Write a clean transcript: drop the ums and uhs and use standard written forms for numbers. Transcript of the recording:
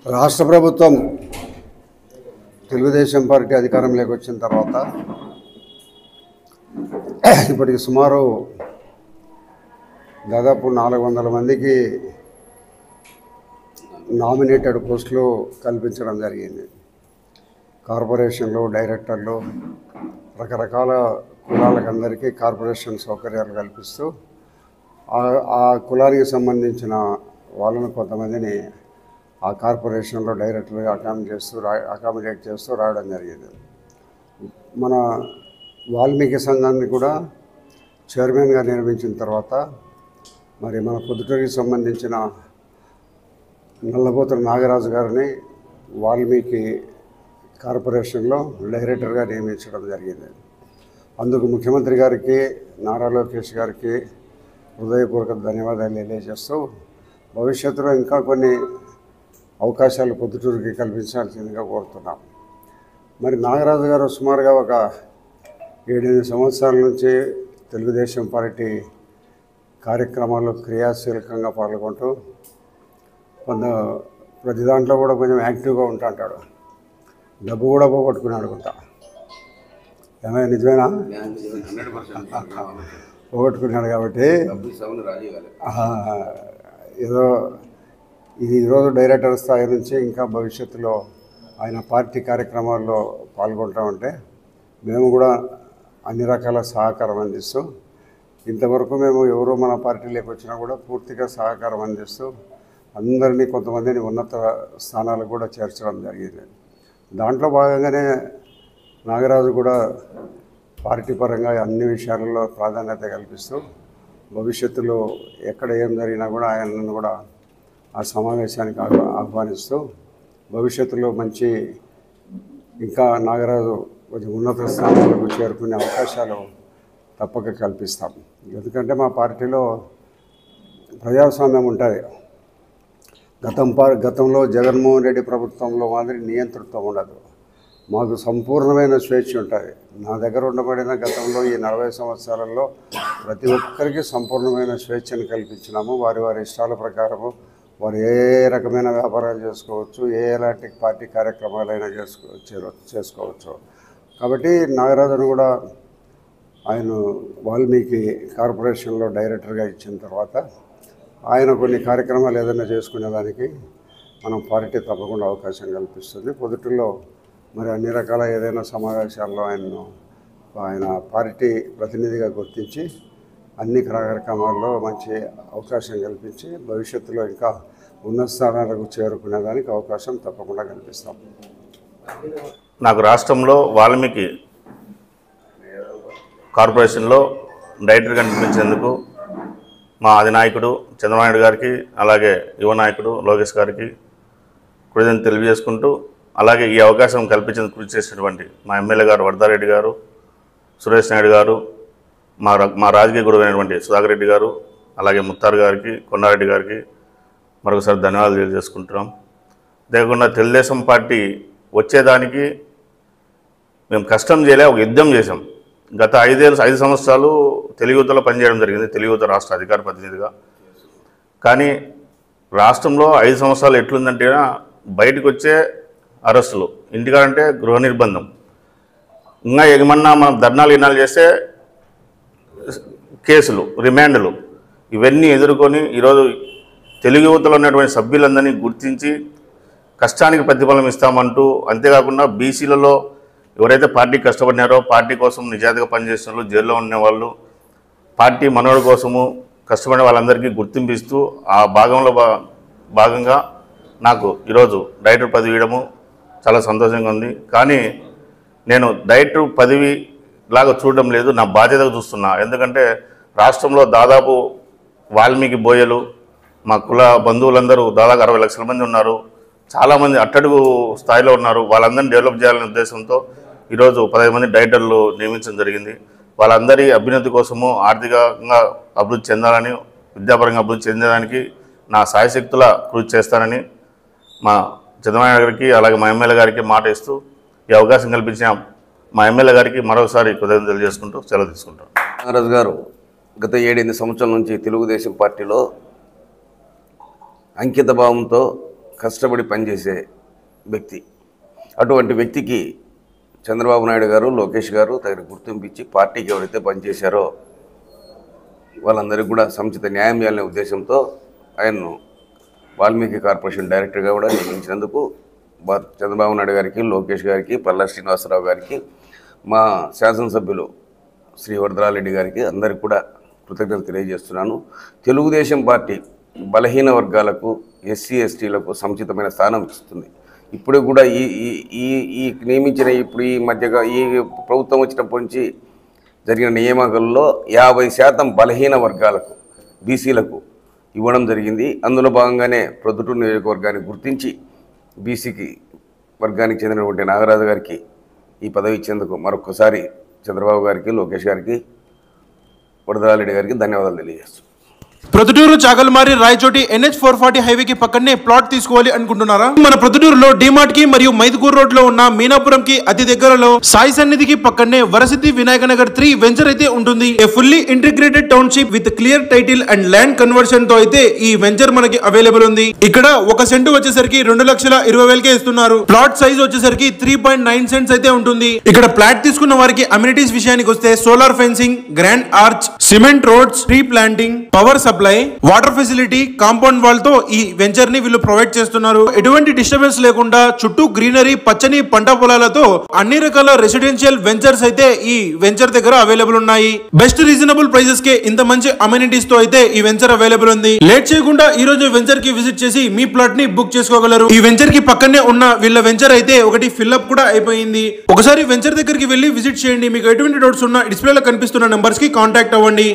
రాష్ట్ర ప్రభుత్వం తెలుగుదేశం పార్టీ అధికారంలోకి వచ్చిన తర్వాత ఇప్పటికి సుమారు దాదాపు 400 మందికి నామినేటెడ్ పోస్టులు కల్పించడం జరిగింది. కార్పొరేషన్లు, డైరెక్టర్లు, రకరకాల కులాలకు అందరికీ కార్పొరేషన్ సౌకర్యాలు కల్పిస్తూ ఆ కులానికి సంబంధించిన వాళ్ళను కొంతమందిని ఆ కార్పొరేషన్లో డైరెక్టర్గా అకామిడేట్ చేస్తూ రావడం జరిగింది. మన వాల్మీకి సంఘాన్ని కూడా చైర్మన్గా నిర్మించిన తర్వాత మరి మన పొద్దుటూరికి సంబంధించిన నల్లబోతుల నాగరాజు గారిని వాల్మీకి కార్పొరేషన్లో డైరెక్టర్గా నియమించడం జరిగింది. అందుకు ముఖ్యమంత్రి గారికి, నారా లోకేష్ గారికి హృదయపూర్వక ధన్యవాదాలు తెలియజేస్తూ భవిష్యత్తులో ఇంకా కొన్ని అవకాశాలు పొద్దుటూరికి కల్పించాల్సిందిగా కోరుతున్నాం. మరి నాగరాజు గారు సుమారుగా ఒక 7-8 సంవత్సరాల నుంచి తెలుగుదేశం పార్టీ కార్యక్రమాల్లో క్రియాశీలకంగా పాల్గొంటూ ప్రతి దాంట్లో కూడా కొంచెం యాక్టివ్గా ఉంటాడు. డబ్బు కూడా పోగొట్టుకుని అనుకుంటా, ఏమైనా నిజమేనా? పోగొట్టుకున్నాడు కాబట్టి ఏదో ఇది ఈరోజు డైరెక్టర్ స్థాయి నుంచి ఇంకా భవిష్యత్తులో ఆయన పార్టీ కార్యక్రమాల్లో పాల్గొంటామంటే మేము కూడా అన్ని రకాల సహకారం అందిస్తూ, ఇంతవరకు మేము ఎవరో మన పార్టీలోకి వచ్చినా కూడా పూర్తిగా సహకారం అందిస్తూ అందరినీ కొంతమందిని ఉన్నత స్థానాలకు కూడా చేర్చడం జరిగింది. దాంట్లో భాగంగానే నాగరాజు కూడా పార్టీ పరంగా అన్ని విషయాలలో ప్రాధాన్యత కల్పిస్తూ భవిష్యత్తులో ఎక్కడ ఏం జరిగినా కూడా ఆయనను కూడా ఆ సమావేశానికి ఆహ్వానిస్తూ భవిష్యత్తులో మంచి ఇంకా నాగరాజు కొంచెం ఉన్నత స్థానాలకు చేరుకునే అవకాశాలు తప్పక కల్పిస్తాం. ఎందుకంటే మా పార్టీలో ప్రజాస్వామ్యం ఉంటుంది. గతంలో జగన్మోహన్ రెడ్డి ప్రభుత్వంలో మాదిరి నియంతృత్వం ఉండదు. మాకు సంపూర్ణమైన స్వేచ్ఛ ఉంటుంది. నా దగ్గర ఉండబడిన గతంలో ఈ 40 సంవత్సరాలలో ప్రతి ఒక్కరికి సంపూర్ణమైన స్వేచ్ఛను కల్పించినాము. వారి ఇష్టాల ప్రకారము వారు ఏ రకమైన వ్యాపారాలు చేసుకోవచ్చు, ఎలాంటి పార్టీ కార్యక్రమాలైనా చేసుకోవచ్చు. కాబట్టి నాగరాజును కూడా ఆయన వాల్మీకి కార్పొరేషన్లో డైరెక్టర్గా ఇచ్చిన తర్వాత ఆయన కొన్ని కార్యక్రమాలు ఏదైనా చేసుకునేదానికి మనం పార్టీ తప్పకుండా అవకాశం కల్పిస్తుంది. పొద్దుటూరులో మరి అన్ని రకాల ఏదైనా సమావేశాల్లో ఆయన పార్టీ ప్రతినిధిగా గుర్తించి అన్ని కార్యక్రమాల్లో మంచి అవకాశం కల్పించి భవిష్యత్తులో ఇంకా ఉన్నత స్థానాలకు చేరుకునేదానికి అవకాశం తప్పకుండా కల్పిస్తాం. నాకు రాష్ట్రంలో వాల్మీకి కార్పొరేషన్లో డైరెక్టర్గా నియమించేందుకు మా అధినాయకుడు చంద్రబాబు నాయుడు గారికి, అలాగే యువ నాయకుడు లోకేష్ గారికి కృతజ్ఞతలు తెలియజేసుకుంటూ, అలాగే ఈ అవకాశం కల్పించేందుకు కృషి చేసినటువంటి మా ఎమ్మెల్యే గారు వరదారెడ్డి గారు, సురేష్ నాయుడు గారు, మా రాజకీయ గురువు అయినటువంటి సుధాకర్ రెడ్డి గారు, అలాగే ముత్తార్ గారికి, కొండారెడ్డి గారికి మరొకసారి ధన్యవాదాలు తెలియజేసుకుంటున్నాం. అంతేకాకుండా తెలుగుదేశం పార్టీ వచ్చేదానికి మేము కష్టం చేయలే, ఒక యుద్ధం చేసాం. గత 5 సంవత్సరాలు తెలుగుతలో పనిచేయడం జరిగింది, తెలుగుత రాష్ట్ర అధికార ప్రతినిధిగా. కానీ రాష్ట్రంలో 5 సంవత్సరాలు ఎట్లుందంటే బయటకు వచ్చే అరెస్టులు, ఇంటికాడంటే గృహ నిర్బంధం, ఇంకా ఏమన్నా మనం ధర్నాలు చేస్తే కేసులు, రిమాండ్లు, ఇవన్నీ ఎదుర్కొని ఈరోజు తెలుగు యువతలో ఉన్నటువంటి సభ్యులందరినీ గుర్తించి కష్టానికి ప్రతిఫలం ఇస్తామంటూ, అంతేకాకుండా బీసీలలో ఎవరైతే పార్టీ కష్టపడినారో, పార్టీ కోసం నిజాయితీగా పనిచేసిన వాళ్ళు, జైల్లో ఉండేవాళ్ళు, పార్టీ మనోడి కోసము కష్టపడిన వాళ్ళందరికీ గుర్తింపు ఇస్తూ ఆ భాగంగా నాకు ఈరోజు డైరెక్టర్ పదవి ఇవ్వడము చాలా సంతోషంగా ఉంది. కానీ నేను డైరెక్టర్ పదవి లాగా చూడడం లేదు, నా బాధ్యతగా చూస్తున్నా. ఎందుకంటే రాష్ట్రంలో దాదాపు వాల్మీకి బోయలు, మా కుల బంధువులందరూ దాదాపు 60 లక్షల మంది ఉన్నారు. చాలామంది అట్టడుగు స్థాయిలో ఉన్నారు. వాళ్ళందరినీ డెవలప్ చేయాలనే ఉద్దేశంతో ఈరోజు 15 మంది డైరెక్టర్లు నియమించడం జరిగింది. వాళ్ళందరి అభ్యున్నతి కోసము, ఆర్థికంగా అభివృద్ధి చెందాలని, విద్యాపరంగా అభివృద్ధి చెందడానికి నా సాయశక్తుల కృషి చేస్తానని మా చంద్రబాబు గారికి, అలాగే మా ఎమ్మెల్యే గారికి మాట ఇస్తూ ఈ అవకాశం కల్పించిన మా ఎమ్మెల్యే గారికి మరొకసారి కృతజ్ఞతలు తెలియజేసుకుంటూ సెలవు తీసుకుంటాం. నాగరాజు గారు గత 7-8 సంవత్సరాల నుంచి తెలుగుదేశం పార్టీలో అంకిత భావంతో కష్టపడి పనిచేసే వ్యక్తి. అటువంటి వ్యక్తికి చంద్రబాబు నాయుడు గారు, లోకేష్ గారు తగిన గుర్తింపు ఇచ్చి పార్టీకి ఎవరైతే పనిచేశారో వాళ్ళందరికీ కూడా సముచిత న్యాయం చేయాలనే ఉద్దేశంతో ఆయన్ను వాల్మీకి కార్పొరేషన్ డైరెక్టర్గా కూడా నియమించినందుకు చంద్రబాబు నాయుడు గారికి, లోకేష్ గారికి, పల్లా శ్రీనివాసరావు గారికి, మా శాసనసభ్యులు శ్రీ వరదరారెడ్డి గారికి అందరికీ కూడా కృతజ్ఞతలు తెలియజేస్తున్నాను. తెలుగుదేశం పార్టీ బలహీన వర్గాలకు, ఎస్సీ ఎస్టీలకు సముచితమైన స్థానం ఇస్తుంది. ఇప్పుడు కూడా ఈ నియమించిన ఇప్పుడు ఈ మధ్యగా ఈ ప్రభుత్వం వచ్చినప్పటి నుంచి జరిగిన నియామకాల్లో 50% బలహీన వర్గాలకు, బీసీలకు ఇవ్వడం జరిగింది. అందులో భాగంగానే ప్రొద్దుటూరు నియోజకవర్గాన్ని గుర్తించి బీసీకి వర్గానికి చెందినటువంటి నాగరాజు గారికి ఈ పదవి ఇచ్చేందుకు మరొకసారి చంద్రబాబు గారికి, లోకేష్ గారికి, వరదరారెడ్డి గారికి ధన్యవాదాలు తెలియజేస్తున్నాను. ప్రొద్దుటూరు చాగల్మారి రాయచోటి NH440 హైవేకి పక్కనే ప్లాట్ తీసుకోవాలి అనుకుంటున్నారా? మన ప్రొద్దుటూరులో డిమార్ట్ కి మరియు మైదుకూరు రోడ్ లో ఉన్న మీనాపురం కి అతి దగ్గరలో సాయి సన్నిధికి పక్కనే వరసిద్ధి వినాయక నగర్ 3 వెంచర్ అయితే ఉంటుంది. ఏ fully integrated township with clear title and land conversion తో అయితే ఈ వెంచర్ మనకి అవైలబుల్ ఉంది. ఇక్కడ 1 సెంటు వచ్చేసరికి 2,20,000కే ఇస్తున్నారు. ప్లాట్ సైజ్ వచ్చేసరికి 3.9 సెంట్స్ అయితే ఉంటుంది. ఇక్కడ ప్లాట్ తీసుకున్న వారికి అమ్యూనిటీస్ విషయానికి వస్తే solar fencing, grand arch, cement roads, tree planting, power supply, water facility, compound wall తో ఈ వెంచర్ ని వీళ్ళు ప్రొవైడ్ చేస్తున్నారు. ఎటువంటి డిస్టర్బెన్స్ లేకుండా చుట్టూ గ్రీనరీ, పచ్చని పంట పొలాలతో అన్ని రకాల రెసిడెన్షియల్ వెంచర్స్ అయితే ఈ వెంచర్ దగ్గర అవైలబుల్ ఉన్నాయి. బెస్ట్ రీజనబుల్ ప్రైజెస్ కే ఇంత మంచి అమ్యూనిటీస్ తో అయితే ఈ వెంచర్ అవైలబుల్ ఉంది. లేట్ చేయకుండా ఈ రోజు వెంచర్ కి విజిట్ చేసి మీ ప్లాట్ ని బుక్ చేసుకోగలరు. ఈ వెంచర్ కి పక్కనే ఉన్న వీళ్ళ వెంచర్ అయితే ఒకటి ఫిల్అప్ కూడా అయిపోయింది. ఒకసారి వెంచర్ దగ్గరికి వెళ్ళి విజిట్ చేయండి. మీకు ఎటువంటి డౌట్స్ ఉన్నా డిస్ప్లేలో కనిపిస్తున్న నంబర్స్ కి కాంటాక్ట్ అవ్వండి.